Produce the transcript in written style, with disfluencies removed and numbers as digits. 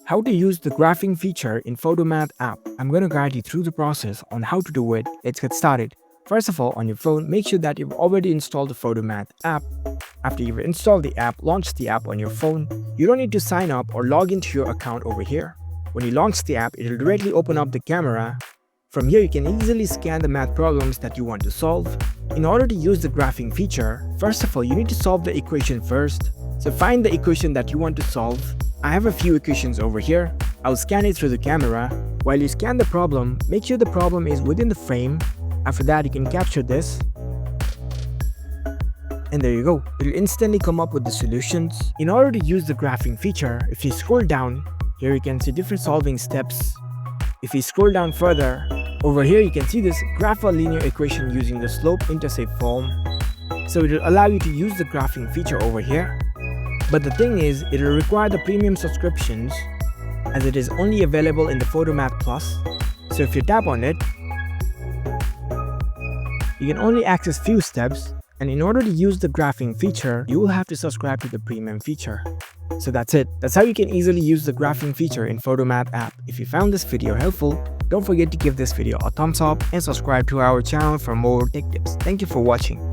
How to use the graphing feature in PhotoMath app. I'm going to guide you through the process on how to do it. Let's get started. First of all, on your phone, make sure that you've already installed the PhotoMath app. After you've installed the app, launch the app on your phone. You don't need to sign up or log into your account over here. When you launch the app, it will directly open up the camera. From here, you can easily scan the math problems that you want to solve. In order to use the graphing feature, first of all, you need to solve the equation first. So find the equation that you want to solve. I have a few equations over here. I'll scan it through the camera. While you scan the problem, make sure the problem is within the frame. After that, you can capture this. And there you go. It will instantly come up with the solutions. In order to use the graphing feature, if you scroll down, here you can see different solving steps. If you scroll down further, over here you can see this graph a linear equation using the slope-intercept form. So it will allow you to use the graphing feature over here. But the thing is, it will require the premium subscriptions as it is only available in the PhotoMath Plus. So if you tap on it, you can only access few steps, and in order to use the graphing feature, you will have to subscribe to the premium feature. So that's it. That's how you can easily use the graphing feature in PhotoMath app. If you found this video helpful, don't forget to give this video a thumbs up and subscribe to our channel for more tech tips. Thank you for watching.